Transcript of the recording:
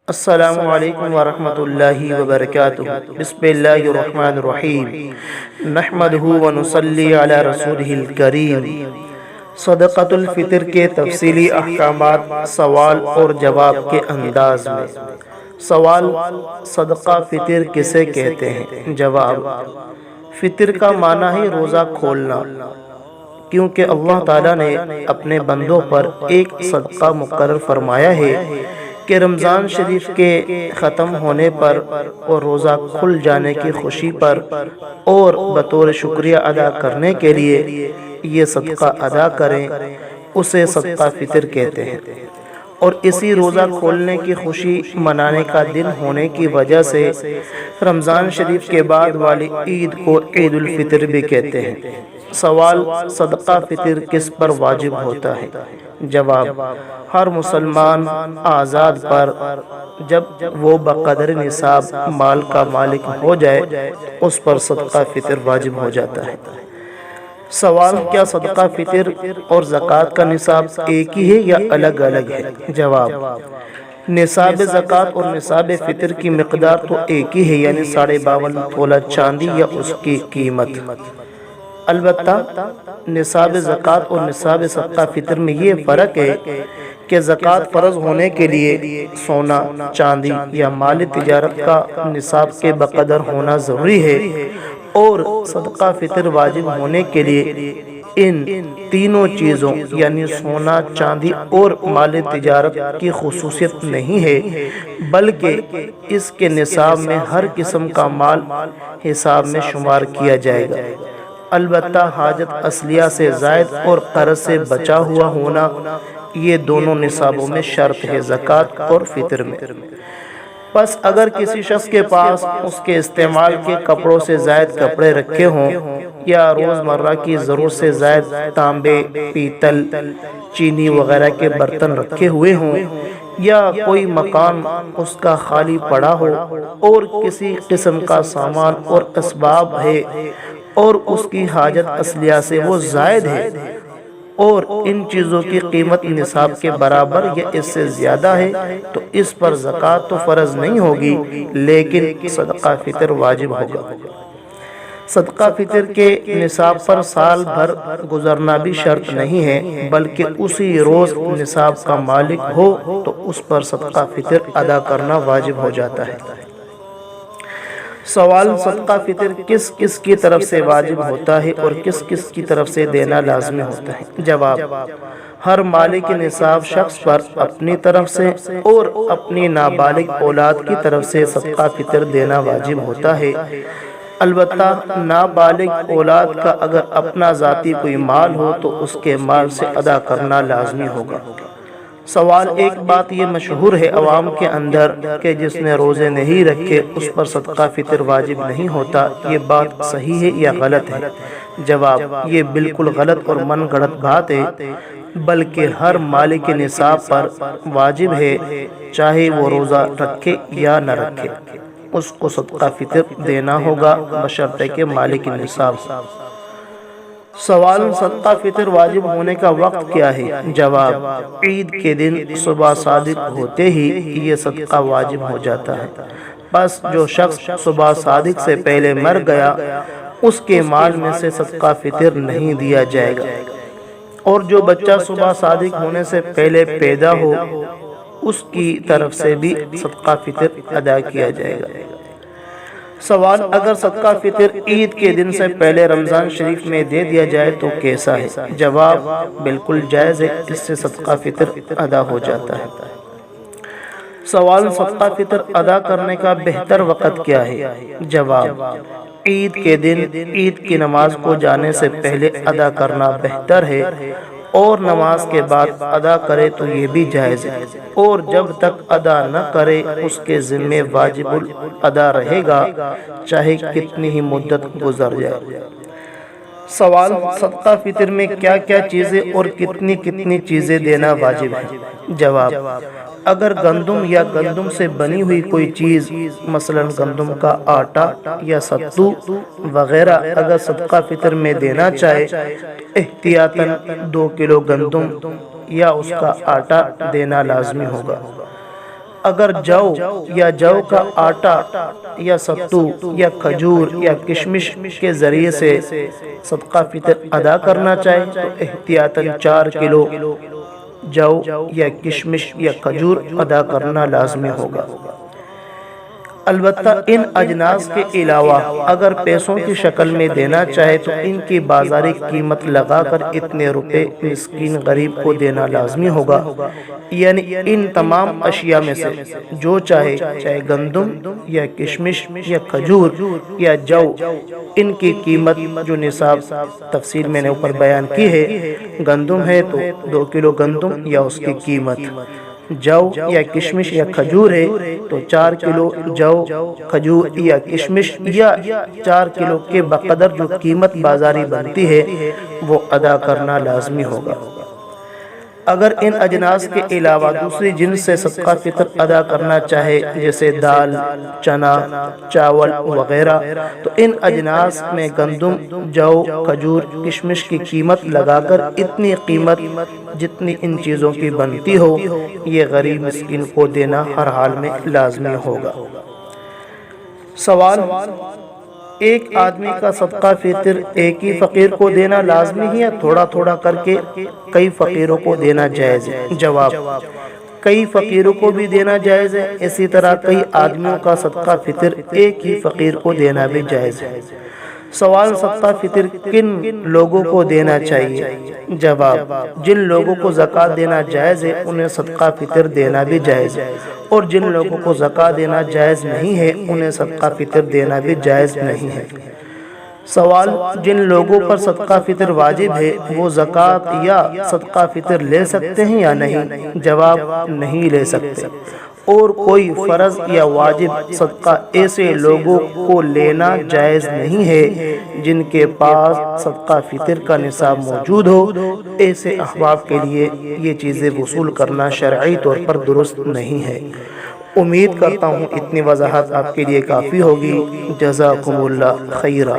السلام علیکم ورحمۃ اللہ وبرکاتہ۔ بسم اللہ الرحمن الرحیم، نحمدہ ونصلی علی رسولہ الکریم۔ صدقۃ الفطر کے تفصیلی احکامات سوال اور جواب کے انداز میں۔ سوال: صدقہ فطر کسے کہتے ہیں؟ جواب: فطر کا معنی ہے روزہ کھولنا، کیونکہ اللہ تعالیٰ نے اپنے بندوں پر ایک صدقہ مقرر فرمایا ہے کہ رمضان شریف کے ختم ہونے پر اور روزہ کھل جانے کی خوشی پر اور بطور شکریہ ادا کرنے کے لیے یہ صدقہ ادا کریں، اسے صدقہ فطر کہتے ہیں۔ اور اسی روزہ کھولنے کی خوشی منانے کا دن ہونے کی وجہ سے رمضان شریف کے بعد والی عید کو عید الفطر بھی کہتے ہیں۔ سوال: صدقہ فطر کس پر واجب ہوتا ہے؟ جواب: ہر مسلمان آزاد پر جب وہ بقدر نصاب مال کا مالک ہو جائے اس پر صدقہ فطر واجب ہو جاتا ہے۔ سوال: کیا صدقہ فطر اور زکوٰۃ کا نصاب ایک ہی ہے یا الگ الگ ہے؟ جواب: نصاب زکوٰۃ اور نصاب فطر کی مقدار تو ایک ہی ہے، یعنی 52.5 تولہ چاندی یا اس کی قیمت۔ البتہ نصاب زکوٰۃ اور نصاب صدقہ فطر میں یہ فرق ہے کہ زکوٰۃ فرض ہونے کے لیے سونا، چاندی یا مال تجارت کا نصاب کے بقدر ہونا ضروری ہے، اور صدقہ فطر واجب ہونے کے لیے ان تینوں چیزوں یعنی سونا، چاندی اور مال تجارت کی خصوصیت نہیں ہے، بلکہ اس کے نصاب میں ہر قسم کا مال حساب میں شمار کیا جائے گا۔ البتہ حاجت اصلیہ سے زائد اور قرض سے بچا ہوا ہونا، یہ دونوں نصابوں میں شرط ہے، زکوٰۃ اور فطر میں۔ پس اگر کسی شخص کے پاس اس کے استعمال کے کپڑوں سے زائد کپڑے رکھے ہوں، یا روزمرہ کی ضرورت سے زائد تانبے، پیتل، چینی وغیرہ کے برتن رکھے ہوئے ہوں، یا کوئی مکان اس کا خالی پڑا ہو اور کسی قسم کا سامان اور اسباب ہے اور اس کی حاجت اصلیہ سے وہ زائد ہے، اور ان چیزوں کی قیمت نصاب کے برابر یا اس سے زیادہ ہے، تو اس پر زکوٰۃ تو فرض نہیں ہوگی، لیکن صدقہ فطر واجب ہوگا۔ صدقہ فطر کے نصاب پر سال بھر گزرنا بھی شرط نہیں ہے، بلکہ اسی روز نصاب کا مالک ہو تو اس پر صدقہ فطر ادا کرنا واجب ہو جاتا ہے۔ سوال: صدقہ فطر کس کس کی طرف سے واجب ہوتا ہے اور کس کس کی طرف سے دینا لازمی ہوتا ہے؟ جواب: ہر مالک نصاب شخص پر اپنی طرف سے اور اپنی نابالغ اولاد کی طرف سے صدقہ فطر دینا واجب ہوتا ہے۔ البتہ نابالغ اولاد کا اگر اپنا ذاتی کوئی مال ہو تو اس کے مال سے ادا کرنا لازمی ہوگا۔ سوال: ایک بات یہ مشہور ہے عوام کے اندر کہ جس نے روزے نہیں رکھے اس پر صدقہ فطر واجب نہیں ہوتا، یہ بات صحیح ہے یا غلط ہے؟ جواب: یہ بالکل غلط اور من گھڑت بات ہے، بلکہ ہر مالک نصاب پر واجب ہے، چاہے وہ روزہ رکھے یا نہ رکھے، اس کو صدقہ فطر دینا ہوگا بشرطے کہ مالک نصاب ہو۔ سوال: صدقہ فطر واجب ہونے کا وقت کیا ہے؟ جواب: عید کے دن صبح صادق ہوتے ہی یہ صدقہ واجب ہو جاتا ہے۔ بس جو شخص صبح صادق سے پہلے مر گیا اس کے مال میں سے صدقہ فطر نہیں دیا جائے گا، اور جو بچہ صبح صادق ہونے سے پہلے پیدا ہو اس کی طرف سے بھی صدقہ فطر ادا کیا جائے گا۔ سوال: اگر صدقہ فطر عید کے دن سے پہلے رمضان شریف میں دے دیا جائے تو کیسا ہے؟ جواب: بالکل جائز ہے، اس سے صدقہ فطر ادا ہو جاتا ہے۔ سوال: صدقہ فطر ادا کرنے کا بہتر وقت کیا ہے؟ جواب: عید کے دن عید کی نماز کو جانے سے پہلے ادا کرنا بہتر ہے، اور نماز کے بعد ادا کرے تو یہ بھی جائز ہے، اور جب تک ادا نہ کرے اس کے ذمے واجب الادا رہے گا، چاہے کتنی ہی مدت گزر جائے۔ سوال: صدقہ فطر میں کیا کیا چیزیں اور کتنی کتنی چیزیں دینا واجب ہے؟ جواب: اگر گندم یا گندم سے بنی ہوئی کوئی چیز، مثلا گندم کا آٹا یا ستو وغیرہ اگر صدقہ فطر میں دینا چاہے تو احتیاطاً 2 کلو گندم یا اس کا آٹا دینا لازمی ہوگا۔ اگر جو یا جو کا آٹا یا ستو یا کھجور یا کشمش کے ذریعے سے صدقہ فطر ادا کرنا چاہے تو احتیاطاً 4 کلو جو یا کشمش یا کھجور ادا کرنا لازمی ہوگا۔ البتہ ان اجناس کے علاوہ اگر پیسوں کی شکل میں دینا چاہے تو ان کی بازاری قیمت لگا کر اتنے روپے مسکین غریب کو دینا لازمی ہوگا، یعنی ان تمام اشیاء میں سے جو چاہے گندم یا کشمش یا کھجور یا جو، ان کی قیمت جو نصاب تفصیل میں نے اوپر بیان کی ہے، گندم ہے تو 2 کلو گندم یا اس کی قیمت، جو یا کشمش یا کھجور ہے تو 4 کلو جو کھجور یا کشمش یا 4 کلو کے بقدر جو قیمت بازاری بنتی ہے وہ ادا کرنا لازمی ہوگا۔ اگر ان اجناس کے علاوہ دوسری جنس سے صدقہ فطر ادا کرنا چاہے جیسے دال، چنا، چاول وغیرہ تو ان اجناس میں گندم، جو، کھجور، کشمش کی قیمت لگا کر اتنی قیمت جتنی ان چیزوں کی بنتی ہو یہ غریب مسکین کو دینا ہر حال میں لازمی ہوگا۔ سوال: ایک آدمی کا صدقہ فطر ایک ہی فقیر کو دینا لازمی ہے یا تھوڑا تھوڑا کر کے کئی فقیروں کو دینا جائز ہے؟ جواب: کئی فقیروں کو بھی دینا جائز ہے، اسی طرح کئی آدمیوں کا صدقہ فطر ایک ہی فقیر کو دینا بھی جائز ہے۔ سوال: صدقہ فطر کن لوگوں کو دینا چاہیے؟ جواب: جن لوگوں کو زکوٰۃ دینا جائز ہے انہیں صدقہ فطر دینا بھی جائز ہے، اور جن لوگوں کو زکوٰۃ دینا جائز نہیں ہے انہیں صدقہ فطر دینا بھی جائز نہیں ہے۔ سوال: جن لوگوں پر صدقہ فطر واجب ہے وہ زکوٰۃ یا صدقہ فطر لے سکتے ہیں یا نہیں؟ جواب: نہیں لے سکتے، اور کوئی فرض یا واجب صدقہ ایسے لوگوں کو لینا جائز نہیں ہے جن کے پاس صدقہ فطر کا نصاب موجود ہو۔ ایسے احباب کے لیے یہ چیزیں وصول کرنا شرعی طور پر درست نہیں ہے۔ امید کرتا ہوں اتنی وضاحت آپ کے لیے کافی ہوگی۔ جزاکم اللہ خیرا۔